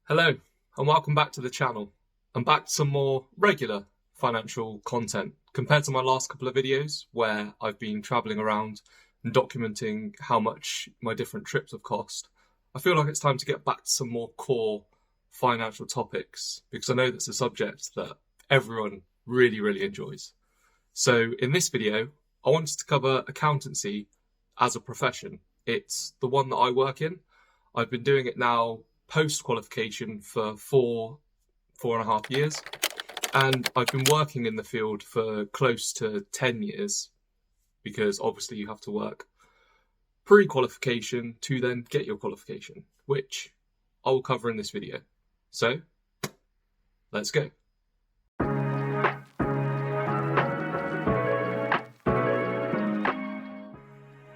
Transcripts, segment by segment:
Hello, and welcome back to the channel. I'm back to some more regular financial content compared to my last couple of videos where I've been travelling around and documenting how much my different trips have cost. I feel like it's time to get back to some more core financial topics because I know that's a subject that everyone really enjoys. So in this video, I wanted to cover accountancy as a profession. It's the one that I work in. I've been doing it now post-qualification for four and a half years, and I've been working in the field for close to 10 years because obviously you have to work pre-qualification to then get your qualification, which I will cover in this video. So let's go.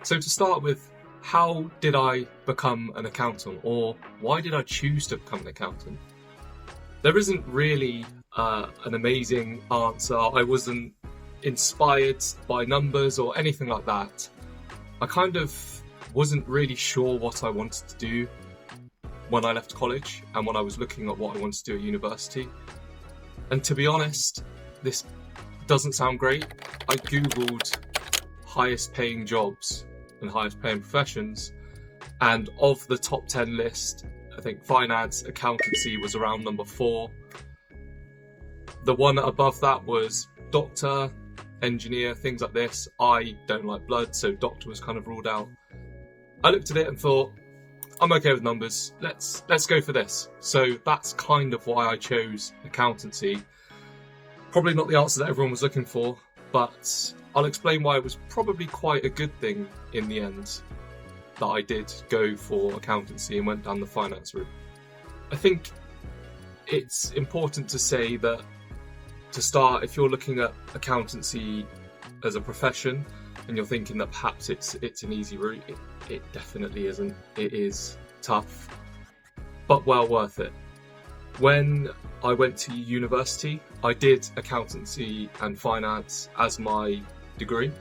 So to start with, how did I become an accountant, or why did I choose to become an accountant? There isn't really an amazing answer. I wasn't inspired by numbers or anything like that. I kind of wasn't really sure what I wanted to do when I left college and when I was looking at what I wanted to do at university. And to be honest, this doesn't sound great. I googled highest paying jobs and highest paying professions, and of the top 10 list, I think finance, accountancy was around number 4. The one above that was doctor, engineer, things like this. I don't like blood, so doctor was kind of ruled out. I looked at it and thought, I'm okay with numbers, let's go for this. So that's kind of why I chose accountancy. Probably not the answer that everyone was looking for, but I'll explain why it was probably quite a good thing in the end that I did go for accountancy and went down the finance route. I think it's important to say that, to start, if you're looking at accountancy as a profession and you're thinking that perhaps it's an easy route, it definitely isn't. It is tough, but well worth it. When I went to university, I did accountancy and finance as my degree.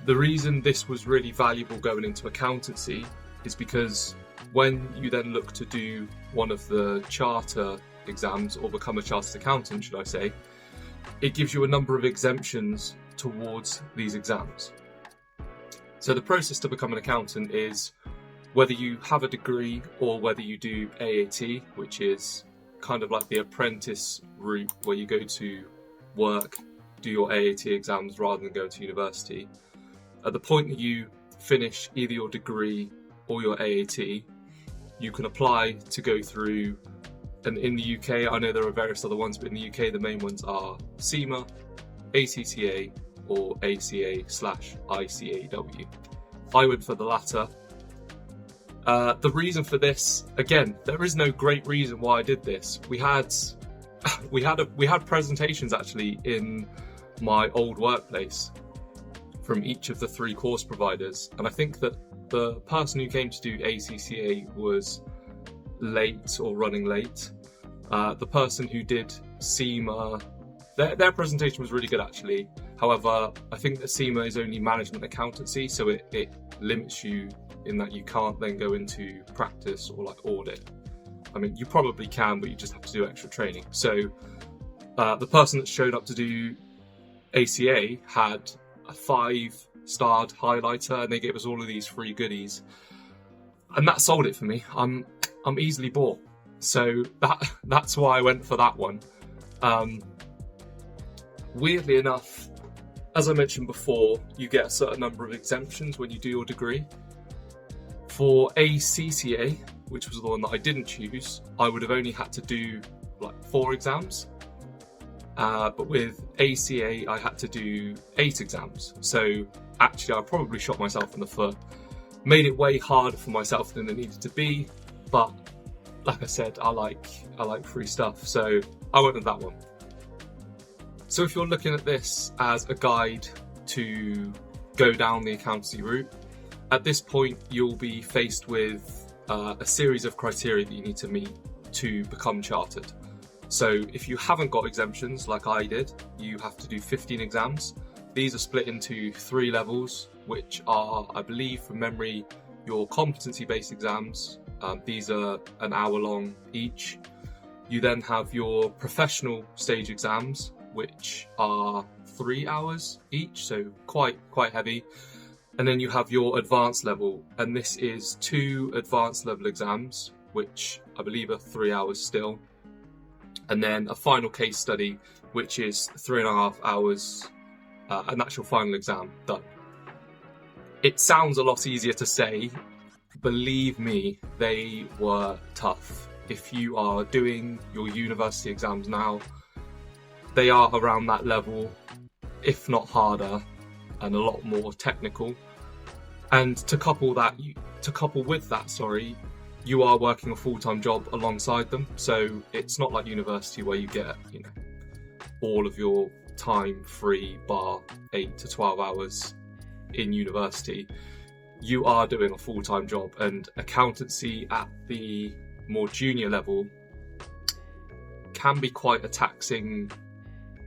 The reason this was really valuable going into accountancy is because when you then look to do one of the charter exams, or become a chartered accountant, should I say, it gives you a number of exemptions towards these exams. So the process to become an accountant is whether you have a degree or whether you do AAT, which is kind of like the apprentice route where you go to work, do your AAT exams rather than go to university. At the point that you finish either your degree or your AAT, you can apply to go through, and in the UK, I know there are various other ones, but in the UK the main ones are CIMA, ACCA, or ACA/ICAW. I went for the latter. The reason for this, again, there is no great reason why I did this. We had presentations actually in my old workplace from each of the 3 course providers, and I think that the person who came to do ACCA was late or running late. The person who did CIMA, their presentation was really good actually. However, I think that CIMA is only management accountancy, so it limits you in that you can't then go into practice or like audit. I mean, you probably can, but you just have to do extra training. So the person that showed up to do ACA had a 5-starred highlighter, and they gave us all of these free goodies, and that sold it for me. I'm easily bought, so that's why I went for that one. Weirdly enough, as I mentioned before, you get a certain number of exemptions when you do your degree. For ACCA, which was the one that I didn't choose, I would have only had to do like 4 exams. But with ACA, I had to do 8 exams. So actually, I probably shot myself in the foot. Made it way harder for myself than it needed to be. But like I said, I like free stuff, so I went with that one. So if you're looking at this as a guide to go down the accountancy route, at this point you'll be faced with a series of criteria that you need to meet to become chartered. So if you haven't got exemptions like I did, you have to do 15 exams. These are split into 3 levels, which are, I believe from memory, your competency-based exams. These are an hour long each. You then have your professional stage exams, which are 3 hours each, so quite heavy. And then you have your advanced level, and this is 2 advanced level exams, which I believe are 3 hours still. And then a final case study, which is 3.5 hours, an actual final exam done. It sounds a lot easier to say. Believe me, they were tough. If you are doing your university exams now, they are around that level, if not harder, and a lot more technical. And to couple with that, you are working a full-time job alongside them. So it's not like university where you get, all of your time free bar 8 to 12 hours in university. You are doing a full-time job, and accountancy at the more junior level can be quite a taxing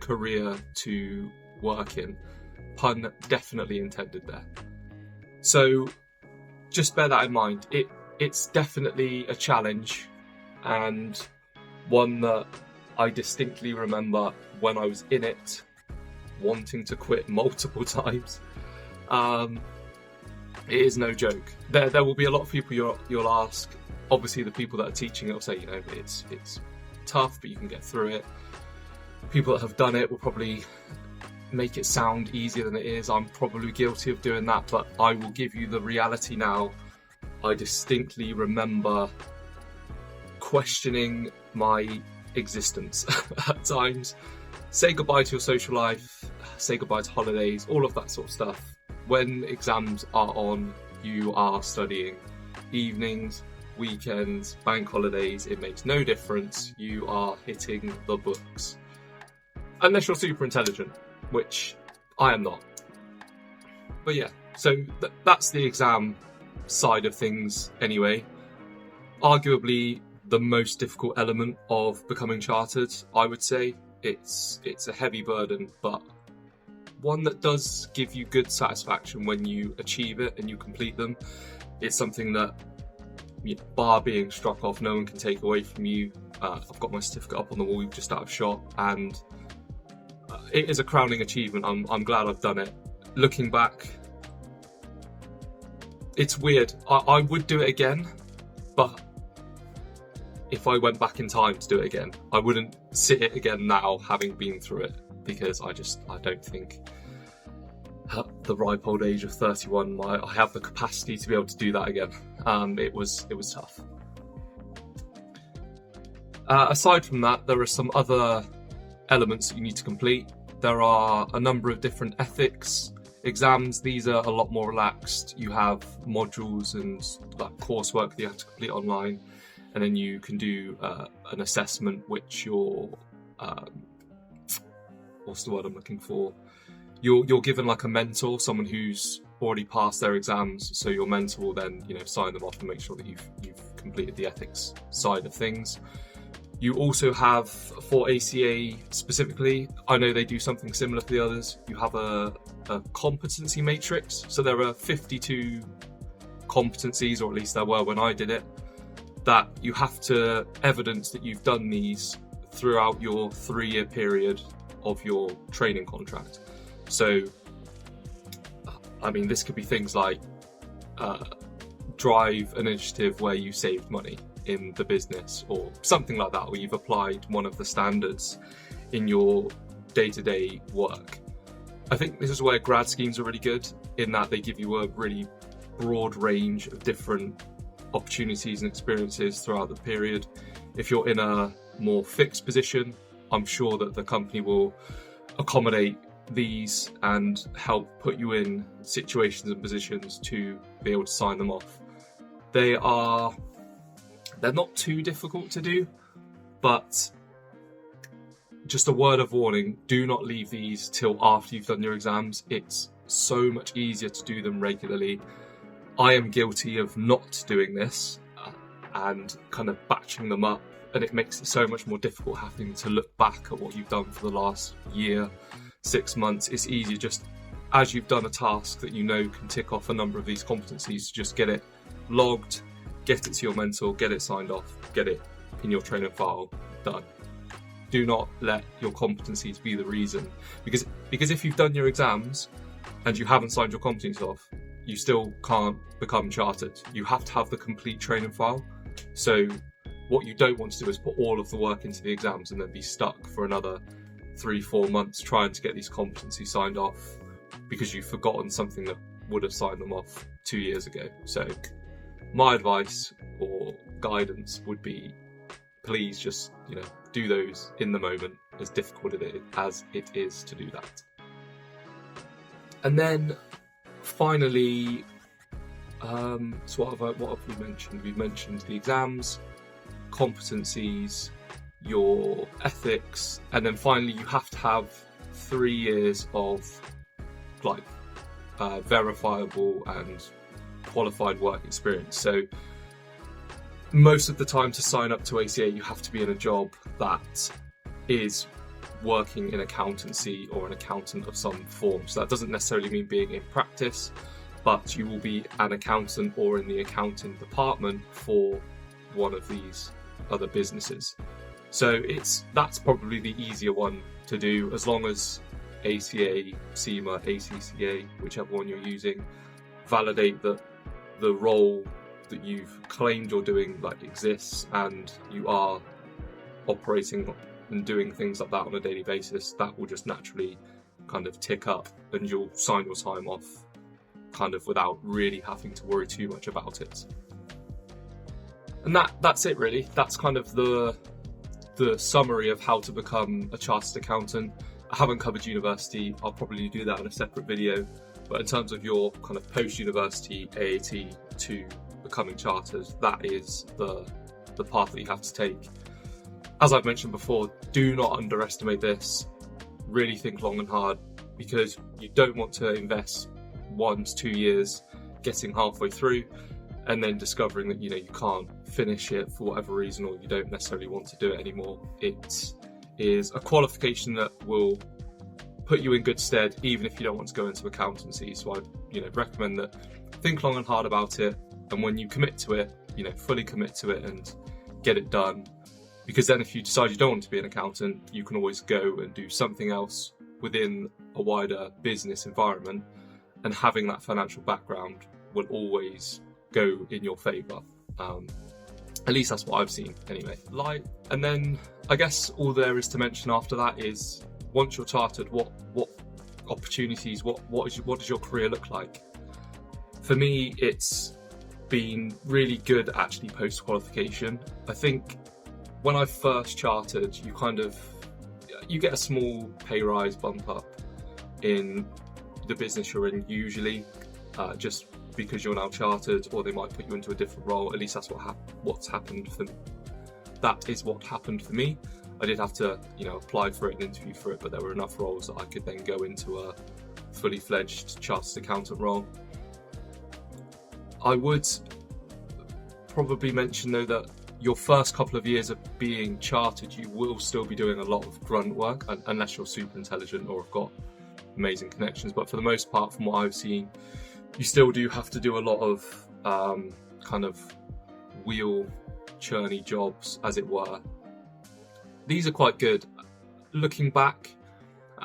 career to work in. Pun definitely intended there. So just bear that in mind. It's definitely a challenge, and one that I distinctly remember when I was in it, wanting to quit multiple times. It is no joke. There will be a lot of people you'll ask. Obviously, the people that are teaching it will say, it's tough, but you can get through it. People that have done it will probably make it sound easier than it is. I'm probably guilty of doing that, but I will give you the reality now. I distinctly remember questioning my existence at times. Say goodbye to your social life, say goodbye to holidays, all of that sort of stuff. When exams are on, you are studying. Evenings, weekends, bank holidays, it makes no difference. You are hitting the books. Unless you're super intelligent, which I am not. But yeah, so that's the exam side of things anyway. Arguably the most difficult element of becoming chartered, I would say. It's a heavy burden, but one that does give you good satisfaction when you achieve it and you complete them. It's something that, bar being struck off, no one can take away from you. I've got my certificate up on the wall just out of shot, and it is a crowning achievement. I'm glad I've done it. Looking back, it's weird. I would do it again, but if I went back in time to do it again, I wouldn't sit it again now, having been through it, because I don't think at the ripe old age of 31 I have the capacity to be able to do that again. It was tough. Aside from that, there are some other elements that you need to complete. There are a number of different ethics exams. These are a lot more relaxed. You have modules and coursework that you have to complete online, and then you can do an assessment which you're what's the word I'm looking for? You're given like a mentor, someone who's already passed their exams, so your mentor will then sign them off and make sure that you've completed the ethics side of things. You also have, for ACA specifically, I know they do something similar to the others, you have a competency matrix. So there are 52 competencies, or at least there were when I did it, that you have to evidence that you've done these throughout your 3-year period of your training contract. So, this could be things like drive an initiative where you saved money in the business, or something like that, or you've applied one of the standards in your day-to-day work. I think this is where grad schemes are really good, in that they give you a really broad range of different opportunities and experiences throughout the period. If you're in a more fixed position, I'm sure that the company will accommodate these and help put you in situations and positions to be able to sign them off. They're not too difficult to do, but just a word of warning, do not leave these till after you've done your exams. It's so much easier to do them regularly. I am guilty of not doing this and kind of batching them up, and it makes it so much more difficult having to look back at what you've done for the last year, 6 months. It's easier just as you've done a task that can tick off a number of these competencies, to just get it logged, get it to your mentor, get it signed off, get it in your training file, done. Do not let your competencies be the reason, because if you've done your exams and you haven't signed your competencies off, you still can't become chartered. You have to have the complete training file. So what you don't want to do is put all of the work into the exams and then be stuck for another 3-4 months trying to get these competencies signed off because you've forgotten something that would have signed them off 2 years ago. So my advice or guidance would be, please just, do those in the moment, as difficult as it is to do that. And then finally, so what have we mentioned? We've mentioned the exams, competencies, your ethics, and then finally you have to have 3 years of verifiable and qualified work experience. So most of the time to sign up to ACA, you have to be in a job that is working in accountancy or an accountant of some form. So that doesn't necessarily mean being in practice, but you will be an accountant or in the accounting department for one of these other businesses. So that's probably the easier one to do, as long as ACA, CIMA, ACCA, whichever one you're using, validate that the role that you've claimed you're doing exists and you are operating and doing things like that on a daily basis. That will just naturally kind of tick up and you'll sign your time off kind of without really having to worry too much about it. And that's it really. That's kind of the summary of how to become a chartered accountant. I haven't covered university. I'll probably do that in a separate video. But in terms of your kind of post-university AAT to becoming chartered, that is the path that you have to take. As I've mentioned before, do not underestimate this. Really think long and hard, because you don't want to invest 1 to 2 years getting halfway through and then discovering that you can't finish it for whatever reason, or you don't necessarily want to do it anymore. It is a qualification that will put you in good stead even if you don't want to go into accountancy. So I'd recommend that think long and hard about it, and when you commit to it, fully commit to it and get it done. Because then if you decide you don't want to be an accountant, you can always go and do something else within a wider business environment, and having that financial background will always go in your favour. At least that's what I've seen anyway. And then I guess all there is to mention after that is, once you're chartered, what opportunities, what does your career look like? For me, it's been really good actually post-qualification. I think when I first chartered, you get a small pay rise bump up in the business you're in usually, just because you're now chartered, or they might put you into a different role. At least that's what's happened for me. That is what happened for me. I did have to, apply for it and interview for it, but there were enough roles that I could then go into a fully fledged chartered accountant role. I would probably mention though that your first couple of years of being chartered, you will still be doing a lot of grunt work, unless you're super intelligent or have got amazing connections. But for the most part, from what I've seen, you still do have to do a lot of kind of wheel churny jobs, as it were. These are quite good. Looking back,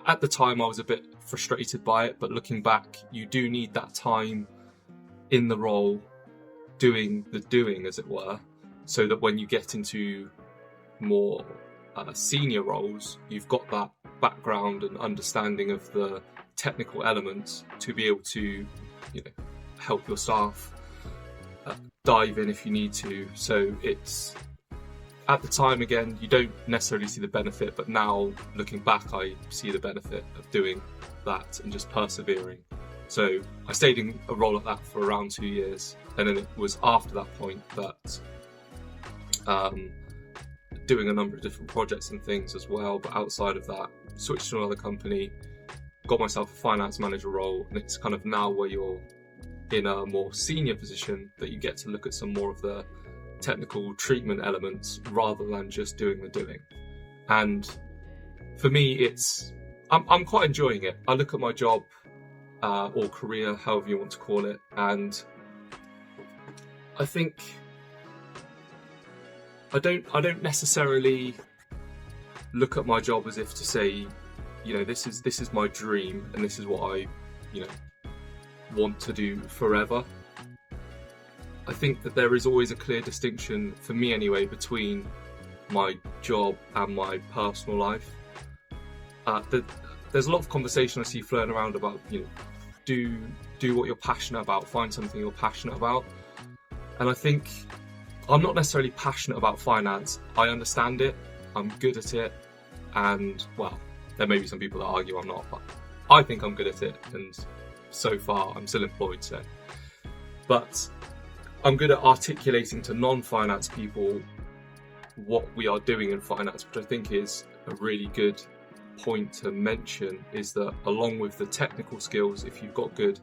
at the time I was a bit frustrated by it, but looking back, you do need that time in the role doing the doing, as it were, so that when you get into more senior roles, you've got that background and understanding of the technical elements to be able to help your staff dive in if you need to. So it's, at the time, again, you don't necessarily see the benefit, but now looking back, I see the benefit of doing that and just persevering. So I stayed in a role like that for around 2 years, and then it was after that point that doing a number of different projects and things as well, but outside of that, switched to another company, got myself a finance manager role, and it's kind of now where you're in a more senior position that you get to look at some more of the technical treatment elements rather than just doing the doing. And for me, I'm quite enjoying it. I look at my job or career, however you want to call it, and I think I don't necessarily look at my job as if to say, this is my dream and this is what I, want to do forever. I think that there is always a clear distinction, for me anyway, between my job and my personal life. There's a lot of conversation I see floating around about, do what you're passionate about, find something you're passionate about. And I think I'm not necessarily passionate about finance. I understand it, I'm good at it, and well, there may be some people that argue I'm not, but I think I'm good at it, and so far I'm still employed, so. But I'm good at articulating to non-finance people what we are doing in finance, which I think is a really good point to mention, is that along with the technical skills, if you've got good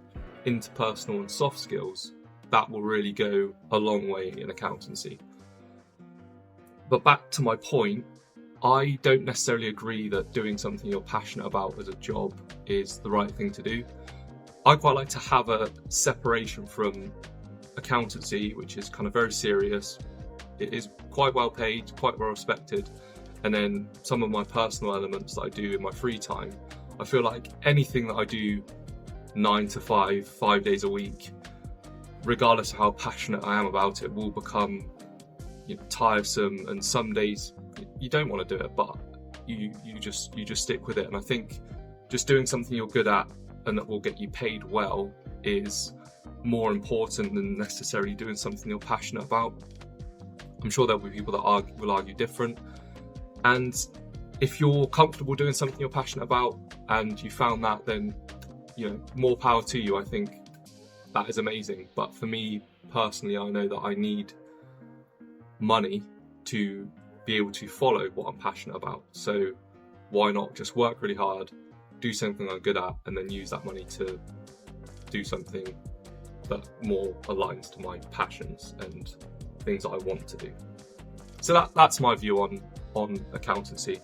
interpersonal and soft skills, that will really go a long way in accountancy. But back to my point, I don't necessarily agree that doing something you're passionate about as a job is the right thing to do. I quite like to have a separation from accountancy, which is kind of very serious. It is quite well paid, quite well respected. And then some of my personal elements that I do in my free time. I feel like anything that I do 9 to 5 days a week, regardless of how passionate I am about it, will become tiresome, and some days you don't want to do it, but you just stick with it. And I think just doing something you're good at and that will get you paid well is more important than necessarily doing something you're passionate about. I'm sure there'll be people that will argue different. And if you're comfortable doing something you're passionate about and you found that, then more power to you. I think that is amazing. But for me personally, I know that I need money to be able to follow what I'm passionate about. So why not just work really hard, do something I'm good at, and then use that money to do something that more aligns to my passions and things that I want to do. So that's my view on accountancy.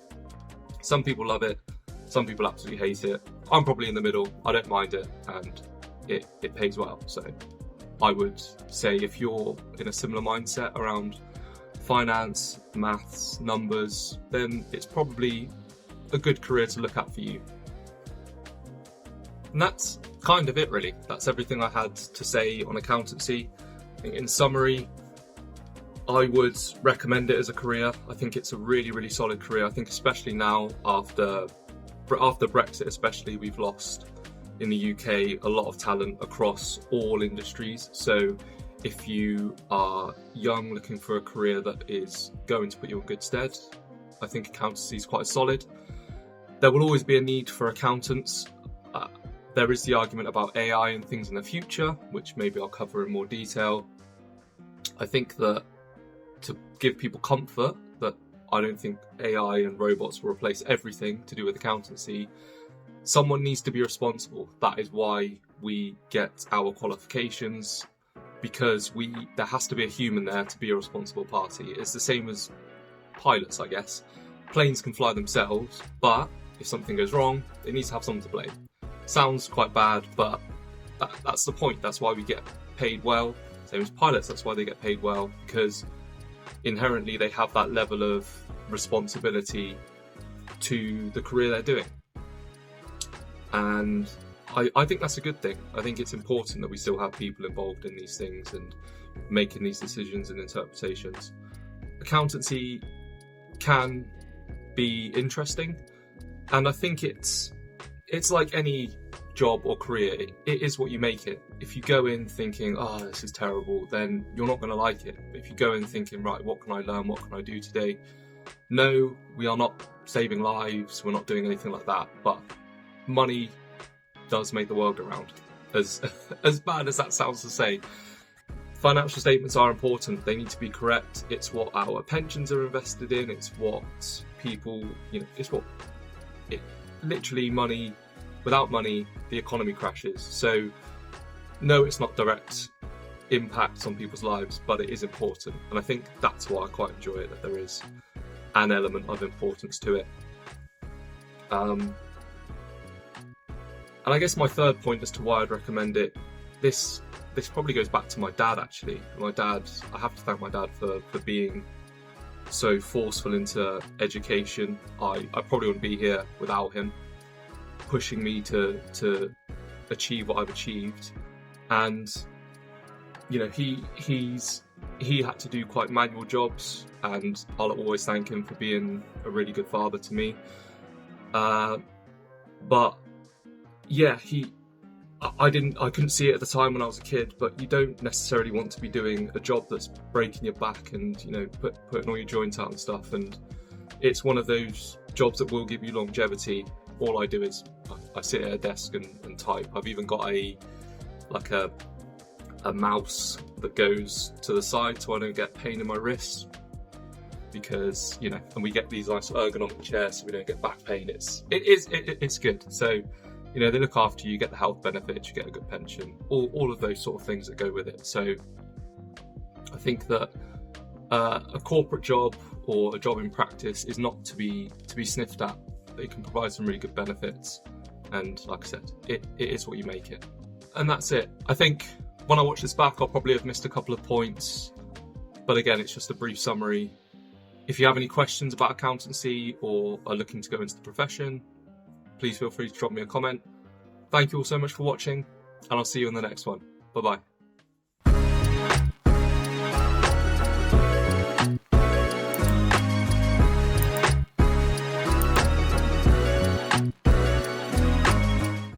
Some people love it, some people absolutely hate it. I'm probably in the middle. I don't mind it, and it pays well. So I would say if you're in a similar mindset around finance, maths, numbers, then it's probably a good career to look at for you. And that's kind of it, really. That's everything I had to say on accountancy. I think in summary, I would recommend it as a career. I think it's a really, really solid career. I think especially now after Brexit, especially, we've lost in the UK a lot of talent across all industries. So if you are young looking for a career that is going to put you in good stead, I think accountancy is quite solid. There will always be a need for accountants. There is the argument about AI and things in the future, which maybe I'll cover in more detail. I think that to give people comfort that I don't think AI and robots will replace everything to do with accountancy, someone needs to be responsible. That is why we get our qualifications, because there has to be a human there to be a responsible party. It's the same as pilots, I guess. Planes can fly themselves, but if something goes wrong, they need to have someone to blame. Sounds quite bad, but that's the point. That's why we get paid well. Same as pilots, that's why they get paid well, because inherently they have that level of responsibility to the career they're doing. And I think that's a good thing. I think it's important that we still have people involved in these things and making these decisions and interpretations. Accountancy can be interesting, and I think it's like any job or career. It is what you make it. If you go in thinking, this is terrible, then you're not going to like it. But if you go in thinking, right, what can I learn? What can I do today? No, we are not saving lives. We're not doing anything like that. But money does make the world go round. As bad as that sounds to say, financial statements are important. They need to be correct. It's what our pensions are invested in. It's what people, literally money. Without money, the economy crashes. So, no, it's not direct impact on people's lives, but it is important. And I think that's why I quite enjoy it, that there is an element of importance to it. And I guess my third point as to why I'd recommend it, this this probably goes back to my dad, actually. My dad, I have to thank my dad for being so forceful into education. I probably wouldn't be here without him pushing me to achieve what I've achieved. And you know, he had to do quite manual jobs, and I'll always thank him for being a really good father to me. But yeah, I couldn't see it at the time when I was a kid, but you don't necessarily want to be doing a job that's breaking your back and, you know, putting all your joints out and stuff. And it's one of those jobs that will give you longevity. All I do is I sit at a desk and type. I've even got a mouse that goes to the side so I don't get pain in my wrists, because, you know, and we get these nice ergonomic chairs so we don't get back pain. It's good. So, you know, they look after you, you get the health benefits, you get a good pension, all of those sort of things that go with it. So I think that a corporate job or a job in practice is not to be sniffed at. They can provide some really good benefits, and like I said, it is what you make it. And that's it. I think when I watch this back, I'll probably have missed a couple of points, but again, it's just a brief summary. If you have any questions about accountancy or are looking to go into the profession, please feel free to drop me a comment. Thank you all so much for watching, and I'll see you in the next one. Bye-bye.